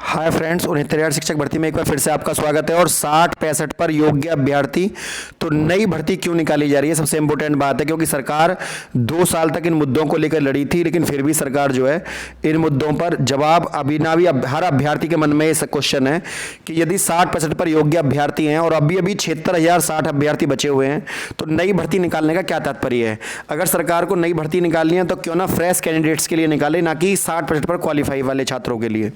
Hi friends, 69,000 शिक्षक भर्ती में एक बार फिर से आपका स्वागत है। और 60-65 पर योग्य अभ्यर्थी, तो नई भर्ती क्यों निकाली जा रही है, सबसे इंपॉर्टेंट बात है। क्योंकि सरकार 2 साल तक इन मुद्दों को लेकर लड़ी थी, लेकिन फिर भी सरकार जो है इन मुद्दों पर जवाब अभी ना भी हर अभ्यर्थी के मन में ये क्वेश्चन है कि यदि 60-65 पर योग्य अभ्यर्थी हैं और अभी अभी 76,060 अभ्यर्थी बचे हुए हैं, तो नई भर्ती निकालने का क्या तात्पर्य है। अगर सरकार को नई भर्ती निकालनी है तो क्यों ना फ्रेश कैंडिडेट्स के लिए निकाले, ना कि 60% पर क्वालिफाई वाले छात्रों के लिए।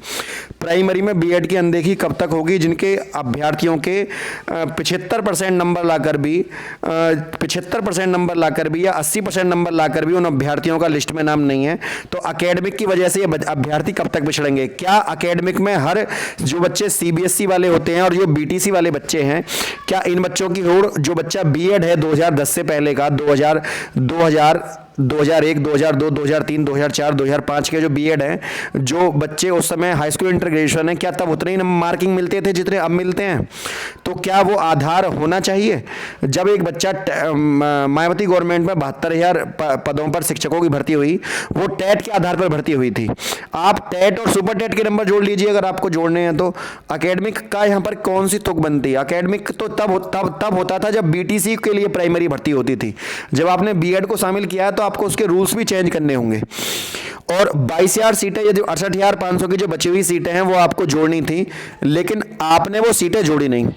प्राइमरी में बीएड की अनदेखी कब तक होगी, जिनके अभ्यर्थियों के 75% नंबर लाकर भी 75% नंबर लाकर भी या 80% नंबर लाकर भी उन अभ्यर्थियों का लिस्ट में नाम नहीं है, तो एकेडमिक की वजह से ये अभ्यर्थी कब तक पिछड़ेंगे। क्या एकेडमिक में हर जो बच्चे सीबीएसई वाले होते हैं और जो बीटीसी वाले बच्चे हैं, क्या इन बच्चों की होड़, जो बच्चा बीएड है 2010 से पहले का 2001, 2002, 2003, 2004, 2005 के जो बीएड हैं, जो बच्चे उस समय हाई स्कूल इंटर ग्रेजुएशन है, क्या तब उतने ही मार्किंग मिलते थे जितने अब मिलते हैं। तो क्या वो आधार होना चाहिए। जब एक बच्चा मायावती गवर्नमेंट में 72,000 पदों पर शिक्षकों की भर्ती हुई, वो टेट के आधार पर भर्ती हुई थी। आप टेट और सुपर टेट के नंबर जोड़ लीजिए अगर आपको जोड़ने हैं तो। एकेडमिक का यहाँ पर कौन सी तुक बनती है। एकेडमिक तो तब होता था जब बीटीसी के लिए प्राइमरी भर्ती होती थी। जब आपने बीएड को शामिल किया है तो आपको उसके रूल्स भी चेंज करने होंगे। और 22,000 सीटें, ये जो 68,500 की जो बची हुई सीटें हैं वो आपको जोड़नी थी, लेकिन आपने वो सीटें जोड़ी नहीं।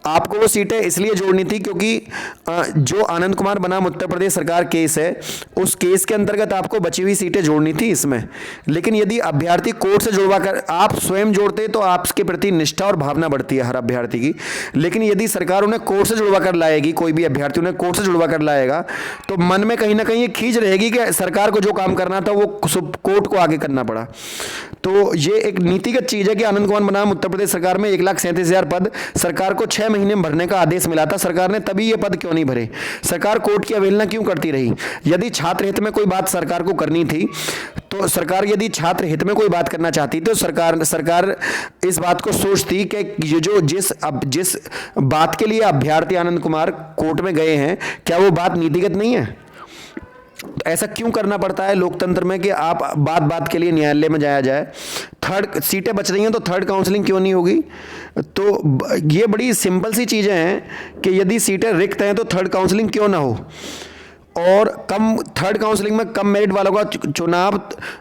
आपको वो सीटें इसलिए जोड़नी थी क्योंकि जो आनंद कुमार बनाम उत्तर प्रदेश सरकार केस है, उस केस के अंतर्गत आपको बची हुई सीटें जोड़नी थी इसमें। लेकिन यदि अभ्यर्थी कोर्ट से जुड़वा कर आप स्वयं जोड़ते तो आपके प्रति निष्ठा और भावना बढ़ती है हर अभ्यर्थी की। लेकिन यदि सरकार उन्हें कोर्ट से जुड़वा कर लाएगी, कोई भी अभ्यर्थी उन्हें कोर्ट से जुड़वा कर लाएगा, तो मन में कहीं ना कहीं ये खींच रहेगी कि सरकार को जो काम करना था वो कोर्ट को आगे करना पड़ा। तो ये एक नीतिगत चीज है कि आनंद कुमार बनाम उत्तर प्रदेश सरकार में 1,37,000 पद सरकार को 6 महीने में भरने का आदेश मिला था। सरकार ने तभी ये पद क्यों नहीं भरे। सरकार कोर्ट की अवहेलना क्यों करती रही। यदि छात्र हित में कोई बात सरकार को करनी थी, तो सरकार यदि छात्र हित में कोई बात करना चाहती तो सरकार इस बात को सोचती कि ये जो जिस बात के लिए अभ्यर्थी आनंद कुमार कोर्ट में गए हैं, क्या वो बात नीतिगत नहीं है। तो ऐसा क्यों करना पड़ता है लोकतंत्र में कि आप बात के लिए न्यायालय में जाया जाए। थर्ड सीटें बच रही हैं तो थर्ड काउंसलिंग क्यों नहीं होगी। तो ये बड़ी सिंपल सी चीज़ें हैं कि यदि सीटें रिक्त हैं तो थर्ड काउंसलिंग क्यों ना हो। और थर्ड काउंसलिंग में कम मेरिट वालों का चुनाव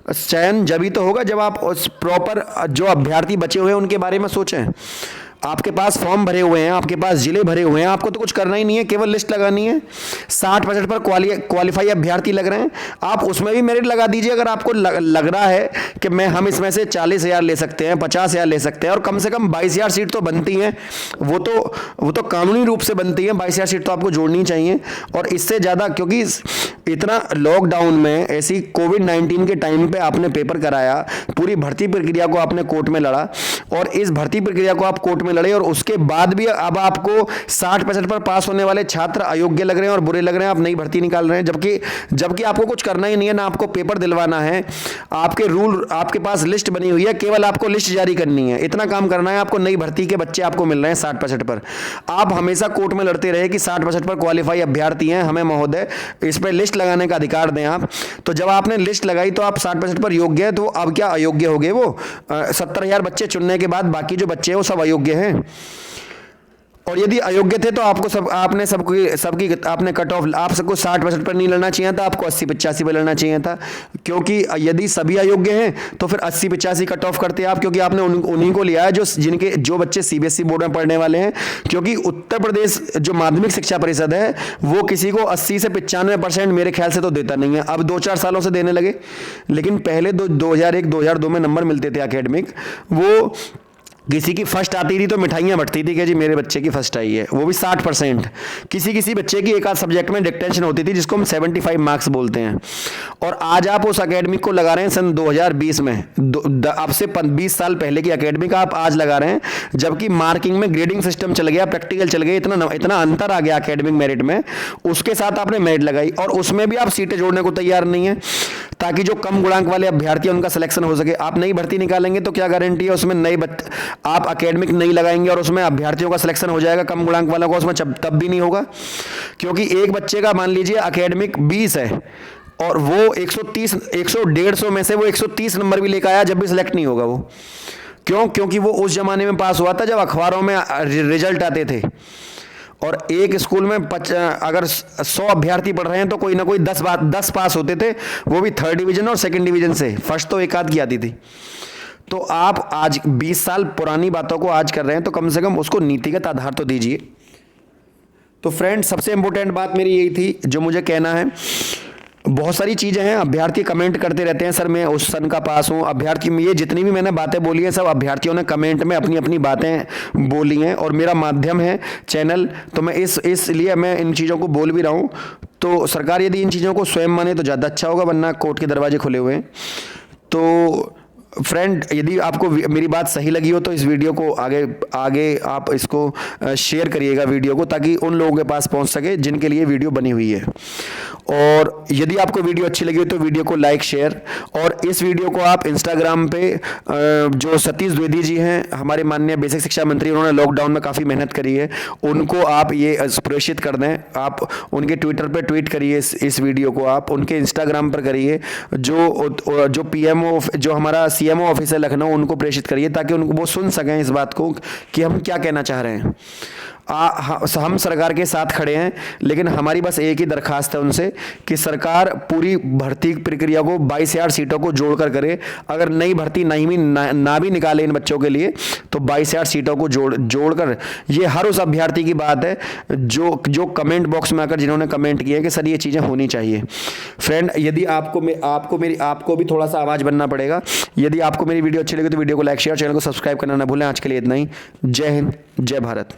चयन जब ही तो होगा जब आप उस प्रॉपर जो अभ्यर्थी बचे हुए हैं उनके बारे में सोचें। आपके पास फॉर्म भरे हुए हैं, आपके पास जिले भरे हुए हैं, आपको तो कुछ करना ही नहीं है, केवल लिस्ट लगानी है। 60% पर क्वालिफाई अभ्यर्थी लग रहे हैं, आप उसमें भी मेरिट लगा दीजिए। अगर आपको लग रहा है कि हम इसमें से 40,000 ले सकते हैं, 50,000 ले सकते हैं, और कम से कम 22,000 सीट तो बनती हैं, वो तो कानूनी रूप से बनती है। 22,000 सीट तो आपको जोड़नी चाहिए। और इससे ज़्यादा, क्योंकि इतना लॉकडाउन में ऐसी कोविड-19 के टाइम पे आपने पेपर कराया, पूरी भर्ती प्रक्रिया को आपने कोर्ट में लड़ा, और इस भर्ती प्रक्रिया को आप कोर्ट में लड़े, और उसके बाद भी अब आपको 60% पर पास होने वाले छात्र अयोग्य लग रहे हैं और बुरे लग रहे हैं, आप नई भर्ती निकाल रहे हैं। जबकि आपको कुछ करना ही नहीं है, ना आपको पेपर दिलवाना है। आपके पास लिस्ट बनी हुई है, केवल आपको लिस्ट जारी करनी है, इतना काम करना है आपको। नई भर्ती के बच्चे आपको मिल रहे हैं 60% पर। आप हमेशा कोर्ट में लड़ते रहे कि 60% पर क्वालिफाई अभ्यर्थी हैं, हमें महोदय इस पर लिस्ट लगाने का अधिकार दें आप। तो जब आपने लिस्ट लगाई तो आप 60% पर योग्य है, तो अब क्या अयोग्य हो गए वो 70,000 बच्चे चुनने के बाद बाकी जो बच्चे हैं वो सब अयोग्य हैं। और यदि अयोग्य थे तो आपको आपने कट ऑफ, आप सबको 60% पर नहीं लड़ना चाहिए था, आपको 80-85 पर लड़ना चाहिए था। क्योंकि यदि सभी अयोग्य हैं तो फिर 80-85 कट ऑफ करते आप, क्योंकि आपने उन्हीं को लिया है जो बच्चे सीबीएसई बोर्ड में पढ़ने वाले हैं। क्योंकि उत्तर प्रदेश जो माध्यमिक शिक्षा परिषद है वो किसी को 80 से 95% मेरे ख्याल से तो देता नहीं है, अब 2-4 सालों से देने लगे। लेकिन पहले 2001-2002 में नंबर मिलते थे एकेडमिक, वो किसी की फर्स्ट आती थी तो मिठाइयाँ बंटती थी कि जी मेरे बच्चे की फर्स्ट आई है, वो भी 60%। किसी बच्चे की एक आध सब्जेक्ट में डिक्टेंशन होती थी, जिसको हम 75 मार्क्स बोलते हैं। और आज आप उस एकेडमिक को लगा रहे हैं सन 2020 में, अब से 20 साल पहले की एकेडमिक आप आज लगा रहे हैं, जबकि मार्किंग में ग्रेडिंग सिस्टम चल गया, प्रैक्टिकल चल गया, इतना अंतर आ गया एकेडमिक मेरिट में। उसके साथ आपने मेरिट लगाई और उसमें भी आप सीटें जोड़ने को तैयार नहीं है, ताकि जो कम गुणांक वाले अभ्यर्थी उनका सिलेक्शन हो सके। आप नई भर्ती निकालेंगे तो क्या गारंटी है उसमें आप एकेडमिक नहीं लगाएंगे और उसमें अभ्यर्थियों का सिलेक्शन हो जाएगा, कम गुणांक वालों का उसमें तब भी नहीं होगा। क्योंकि एक बच्चे का मान लीजिए एकेडमिक 20 है और वो 130 100 150 में से वो 130 नंबर भी लेकर आया, जब भी सिलेक्ट नहीं होगा वो। क्यों? क्योंकि वो उस ज़माने में पास हुआ था जब अखबारों में रिजल्ट आते थे, और एक स्कूल में अगर 100 अभ्यर्थी पढ़ रहे हैं तो कोई ना कोई 10 पास होते थे, वो भी 3rd डिवीजन और 2nd डिवीजन से। फर्स्ट तो एक आध की आती थी। तो आप आज 20 साल पुरानी बातों को आज कर रहे हैं, तो कम से कम उसको नीतिगत आधार तो दीजिए। तो फ्रेंड, सबसे इंपॉर्टेंट बात मेरी यही थी जो मुझे कहना है। बहुत सारी चीज़ें हैं, अभ्यर्थी कमेंट करते रहते हैं, सर मैं उस सन का पास हूँ। अभ्यर्थी, ये जितनी भी मैंने बातें बोली हैं सब अभ्यर्थियों ने कमेंट में अपनी अपनी बातें बोली हैं, और मेरा माध्यम है चैनल, तो मैं इसलिए मैं इन चीज़ों को बोल भी रहा हूँ। तो सरकार यदि इन चीज़ों को स्वयं माने तो ज़्यादा अच्छा होगा, वरना कोर्ट के दरवाजे खुले हुए हैं। तो फ्रेंड, यदि आपको मेरी बात सही लगी हो तो इस वीडियो को आगे आप इसको शेयर करिएगा वीडियो को, ताकि उन लोगों के पास पहुंच सके जिनके लिए वीडियो बनी हुई है। और यदि आपको वीडियो अच्छी लगी हो तो वीडियो को लाइक, शेयर, और इस वीडियो को आप इंस्टाग्राम पे जो सतीश द्विवेदी जी हैं, हमारे माननीय बेसिक शिक्षा मंत्री, उन्होंने लॉकडाउन में काफ़ी मेहनत करी है, उनको आप ये प्रेषित कर दें। आप उनके ट्विटर पे ट्वीट करिए इस वीडियो को, आप उनके इंस्टाग्राम पर करिए। जो पीएमओ, जो हमारा सीएमओ ऑफिस है लखनऊ, उनको प्रेषित करिए, ताकि उनको वो सुन सकें इस बात को कि हम क्या कहना चाह रहे हैं। हम सरकार के साथ खड़े हैं, लेकिन हमारी बस एक ही दरखास्त है उनसे कि सरकार पूरी भर्ती प्रक्रिया को 22,000 सीटों को जोड़कर करे। अगर नई भर्ती ना भी निकाले इन बच्चों के लिए, तो 22,000 सीटों को जोड़कर, ये हर उस अभ्यर्थी की बात है जो कमेंट बॉक्स में आकर जिन्होंने कमेंट किया कि सर ये चीज़ें होनी चाहिए। फ्रेंड, यदि आपको भी थोड़ा सा आवाज़ बनना पड़ेगा। यदि आपको मेरी वीडियो अच्छी लगी तो वीडियो को लाइक, शेयर, चैनल को सब्सक्राइब करना ना भूलें। आज के लिए इतना ही। जय हिंद, जय भारत।